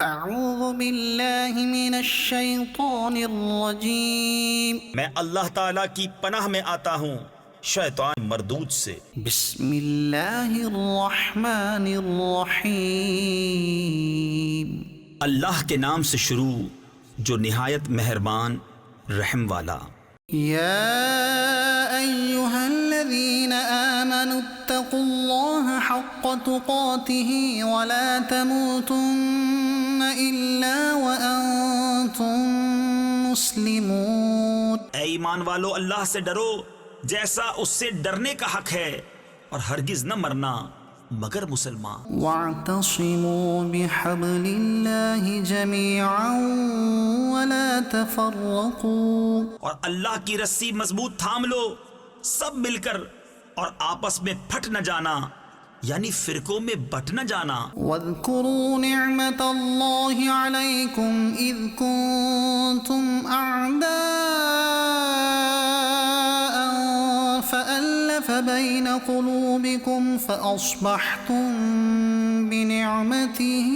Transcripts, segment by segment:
اعوذ باللہ من الشیطان الرجیم، میں اللہ تعالیٰ کی پناہ میں آتا ہوں شیطان مردود سے۔ بسم اللہ الرحمن الرحیم، اللہ کے نام سے شروع جو نہایت مہربان رحم والا۔ یا ایہا الذین آمنوا اتقوا اللہ حق تقاتہ ولا تموتن الا وانتم مسلمون۔ اے ایمان والو، اللہ سے ڈرو جیسا اس سے ڈرنے کا حق ہے، اور ہرگز نہ مرنا مگر مسلمان۔ واعتصموا بحبل اللہ جميعا ولا تفرقوا، اور اللہ کی رسی مضبوط تھام لو سب مل کر، اور آپس میں پھٹ نہ جانا، یعنی فرقوں میں بٹ نہ جانا۔ واذکروا نعمت اللہ علیکم اذ کنتم اعداء فألف بین قلوبکم فاصبحتم بنعمته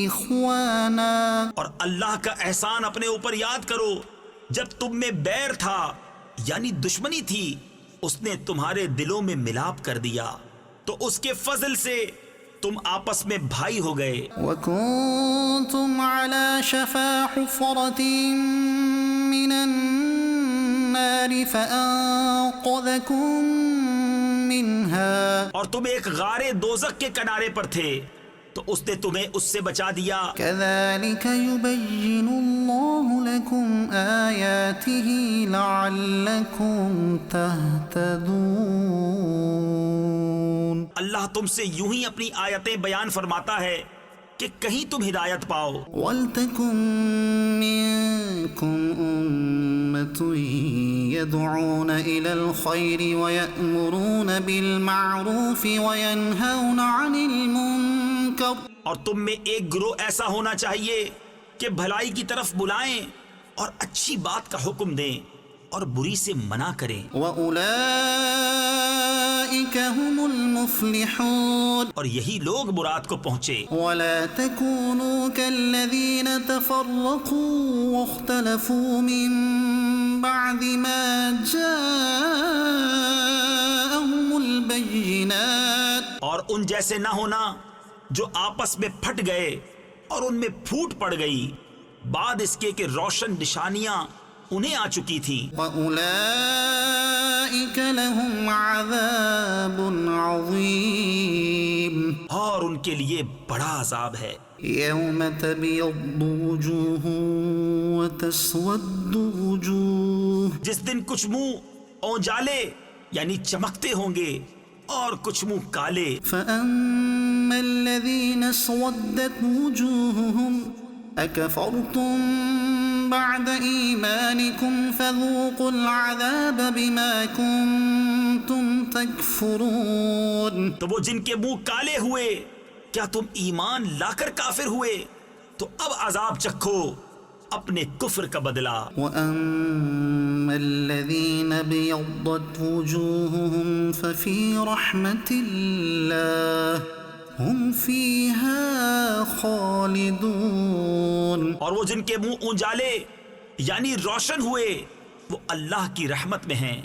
اخوانا۔ اور اللہ کا احسان اپنے اوپر یاد کرو جب تم میں بیر تھا، یعنی دشمنی تھی، اس نے تمہارے دلوں میں ملاپ کر دیا، تو اس کے فضل سے تم آپس میں بھائی ہو گئے۔ وَكُنْتُمْ عَلَى شَفَا حُفْرَةٍ مِّنَ النَّارِ فَأَنقَذَكُم مِّنْهَا، اور تم ایک غار دوزخ کے کنارے پر تھے تو اس نے تمہیں اس سے بچا دیا۔ كَذَلِكَ يُبَيِّنُ اللَّهُ لَكُمْ آيَاتِهِ لَعَلَّكُمْ تَهْتَدُونَ۔ اللہ تم سے یوں ہی اپنی آیتیں بیان فرماتا ہے کہ کہیں تم ہدایت پاؤ۔ وَلْتَكُن مِّنكُمْ أُمَّةٌ يَدْعُونَ إِلَى الْخَيْرِ وَيَأْمُرُونَ بِالْمَعْرُوفِ وَيَنْهَوْنَ عَنِ الْمُنكَرِ، اور تم میں ایک گروہ ایسا ہونا چاہیے کہ بھلائی کی طرف بلائیں اور اچھی بات کا حکم دیں اور بری سے منع کریں، وَأُولَئِكَ هُمُ الْمُفْلِحُونَ۔ اور یہی لوگ مراد کو پہنچے۔ وَلَا تَكُونُوا كَالَّذِينَ تَفَرَّقُوا وَاخْتَلَفُوا مِن بَعْدِ مَا جَاءَهُمُ الْبَيِّنَاتُ، اور ان جیسے نہ ہونا جو آپس میں پھٹ گئے اور ان میں پھوٹ پڑ گئی بعد اس کے کہ روشن نشانیاں انہیں آ چکی تھی۔ وَأُولَئِكَ لَهُمْ عَذَابٌ عَظِيمٌ، اور ان کے لیے بڑا عذاب ہے۔ يَوْمَ تَبْيَضُّ وُجُوهٌ وَتَسْوَدُّ وُجُوهٌ، جس دن کچھ منہ اونجالے یعنی چمکتے ہوں گے اور کچھ منہ کالے۔ فَأَمَّا الَّذِينَ اسْوَدَّتْ وُجُوهُهُمْ أَكَفَرْتُمْ بَعْدَ إِيمَانِكُمْ فَذُوقُوا الْعَذَابَ بِمَا كُنْتُمْ تَكْفُرُونَ۔ تو وہ جن کے منہ کالے ہوئے، کیا تم ایمان لا کر کافر ہوئے؟ تو اب عذاب چکھو اپنے کفر کا بدلہ۔ وَأَمَّا الَّذِينَ ابْيَضَّتْ وُجُوهُهُمْ فَفِي رَحْمَةِ اللَّهِ هُمْ فِيهَا خَالِدُونَ۔ اور وہ جن کے منہ اونجالے یعنی روشن ہوئے، وہ اللہ کی رحمت میں ہیں،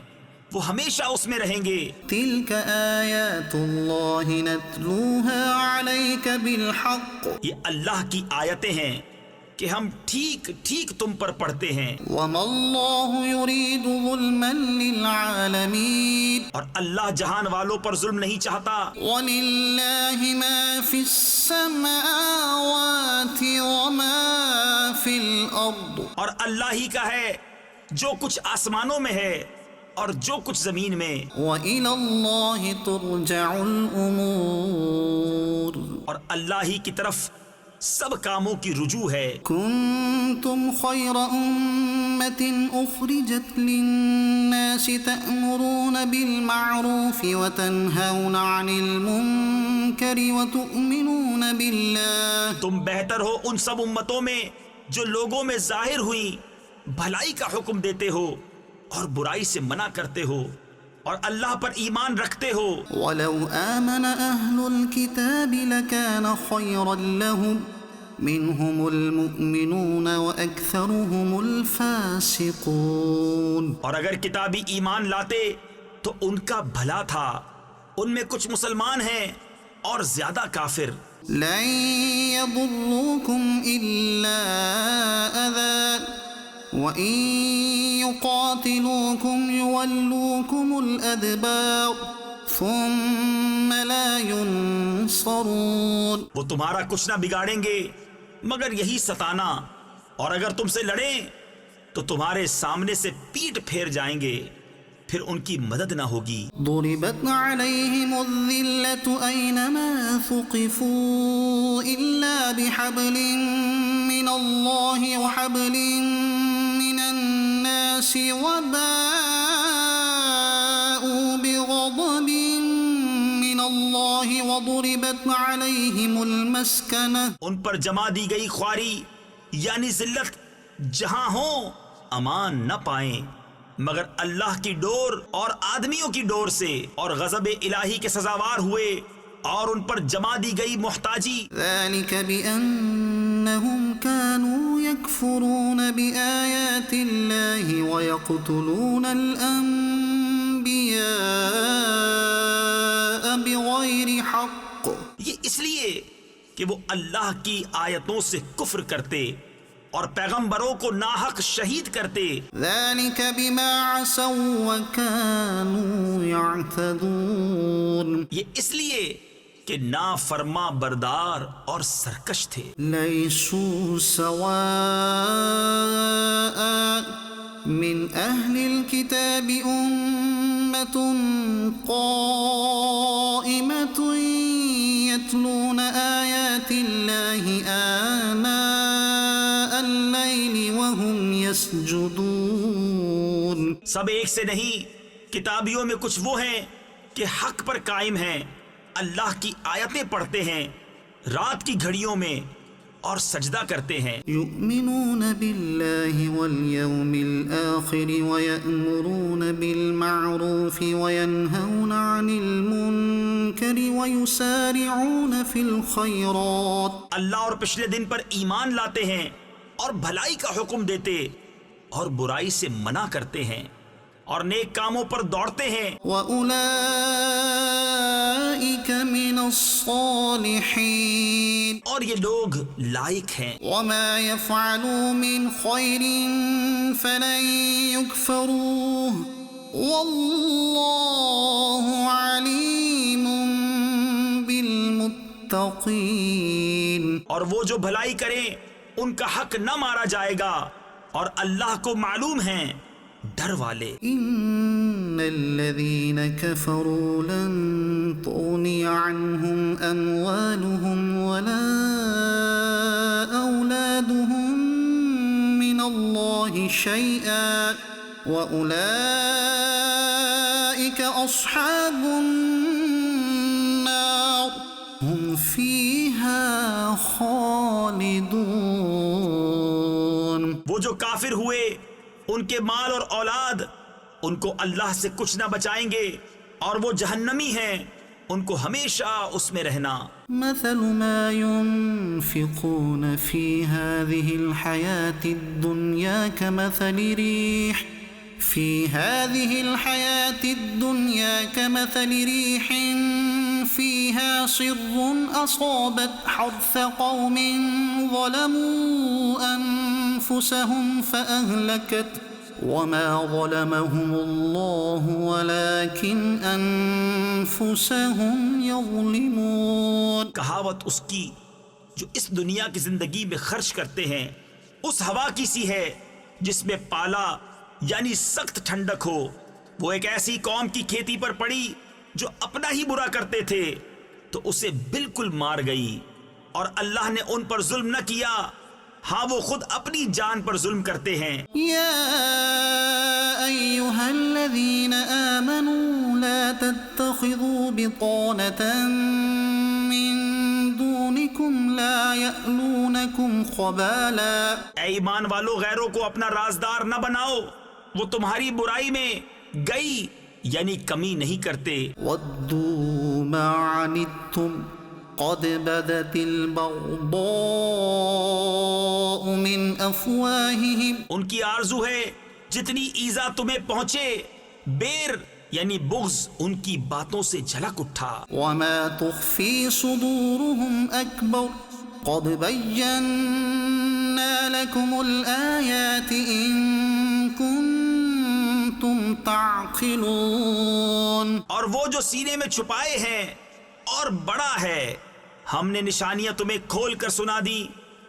وہ ہمیشہ اس میں رہیں گے۔ تِلْكَ آيَاتُ اللَّهِ نَتْلُوهَا عَلَيْكَ بِالْحَقِّ یہ اللہ کی آیتیں ہیں کہ ہم ٹھیک ٹھیک تم پر پڑھتے ہیں، وَمَا اللَّهُ يُرِيدُ ظُلْمًا لِلْعَالَمِينَ، اور اللہ جہان والوں پر ظلم نہیں چاہتا۔ وَلِلَّهِ مَا فِي السَّمَاوَاتِ وَمَا فِي الْأَرْضِ، اور اللہ ہی کا ہے جو کچھ آسمانوں میں ہے اور جو کچھ زمین میں، وَإِلَى اللَّهِ تُرْجَعُ الْأُمُورُ، اور اللہ ہی کی طرف سب کاموں کی رجوع ہے۔ كنتم خير أمة أخرجت للناس تأمرون بالمعروف وتنهون عن المنكر وتؤمنون بالله، تم بہتر ہو ان سب امتوں میں جو لوگوں میں ظاہر ہوئی بھلائی کا حکم دیتے ہو اور برائی سے منع کرتے ہو اور اللہ پر ایمان رکھتے ہو۔ وَلَوْ آمَنَ أَهْلُ الْكِتَابِ لَكَانَ خَيْرًا لَهُمْ منهم المؤمنون وأكثرهم الفاسقون. اور اگر کتابی ایمان لاتے تو ان کا بھلا تھا، ان میں کچھ مسلمان ہیں اور زیادہ کافر. لن يضروكم إلا أذى وإن يقاتلوكم يولوكم الأدبار ثم لا ينصرون. وہ تمہارا کچھ نہ بگاڑیں گے مگر یہی ستانا، اور اگر تم سے لڑیں تو تمہارے سامنے سے پیٹ پھیر جائیں گے، پھر ان کی مدد نہ ہوگی. ضربت عليهم الذلة أينما ثقفوا إلا بحبل من الله وحبل من الناس وباءوا بغضب من الله وضربت عليهم المسكنة. ان پر جما دی گئی خواری یعنی ذلت، جہاں ہوں امان نہ پائیں مگر اللہ کی ڈور اور آدمیوں کی ڈور سے، اور غضب الہی کے سزاوار ہوئے اور ان پر جما دی گئی محتاجی. ذلك بأنهم كانوا يكفرون بآيات الله ويقتلون الأنبياء بغير حق. یہ اس لیے کہ وہ اللہ کی آیتوں سے کفر کرتے اور پیغمبروں کو ناحق شہید کرتے. ذلك بما عصوا وكانوا يعتدون. یہ اس لیے کہ نافرما بردار اور سرکش تھے. ليسوا سواء من أهل الكتاب أمة قائمة يتلون آيات الله آناء الليل وهم يسجدون. سب ایک سے نہیں، کتابیوں میں کچھ وہ ہیں کہ حق پر قائم ہیں، اللہ کی آیتیں پڑھتے ہیں رات کی گھڑیوں میں اور سجدہ کرتے ہیں. يؤمنون بالله واليوم الآخر ويأمرون بالمعروف وينهون عن المنكر ويسارعون في الخيرات. اللہ اور پچھلے دن پر ایمان لاتے ہیں اور بھلائی کا حکم دیتے اور برائی سے منع کرتے ہیں اور نیک کاموں پر دوڑتے ہیں. وَأُولَئِكَ مِنَ الصَّالِحِينَ. اور یہ لوگ لائق ہیں. وَمَا يَفْعَلُوا مِنْ خَيْرٍ فَلَنْ يُكْفَرُوهُ وَاللَّهُ عَلِيمٌ بِالْمُتَّقِينَ. اور وہ جو بھلائی کریں ان کا حق نہ مارا جائے گا اور اللہ کو معلوم ہیں ڈر والے. إن الذين كفروا لن تغني عنهم أموالهم ولا أولادهم من الله شيئا وأولئك أصحاب النار هم فيها خالدون. وہ جو کافر ہوئے ان کے مال اور اولاد ان کو اللہ سے کچھ نہ بچائیں گے اور وہ جہنمی ہیں، ان کو ہمیشہ اس میں رہنا. مثل ما ينفقون في هذه الحياة الدنيا كمثل ريح فيها صر أصابت حرث قوم ظلموا أنفسهم فأهلكت وما ظلمهم الله ولكن أنفسهم يظلمون. کہاوت اس کی جو اس دنیا کی زندگی میں خرچ کرتے ہیں اس ہوا کی سی ہے جس میں پالا یعنی سخت ٹھنڈک ہو. وہ ایک ایسی قوم کی کھیتی پر پڑی جو اپنا ہی برا کرتے تھے تو اسے بالکل مار گئی، اور اللہ نے ان پر ظلم نہ کیا، ہاں وہ خود اپنی جان پر ظلم کرتے ہیں. يا أيها الذين آمنوا لا تتخذوا بطانة من دونكم لا يألونكم خبالا. اے ایمان والو، غیروں کو اپنا رازدار نہ بناؤ، وہ تمہاری برائی میں گئی یعنی کمی نہیں کرتے. ودوا ما عنتم قد بدت البغضاء بأفواههم ان کی آرزو ہے جتنی ایذا تمہیں پہنچے، بیر یعنی بغض ان کی باتوں سے جھلک اٹھا۔ وما تخفي صدورهم أكبر قد بينا لكم الآيات إن كنتم تعقلون۔ اور وہ جو سینے میں چھپائے ہیں اور بڑا ہے، ہم نے نشانیاں تمہیں کھول کر سنا دی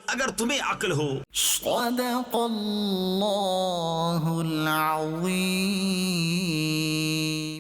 اگر تمہیں عقل ہو۔ صدق اللہ العظیم۔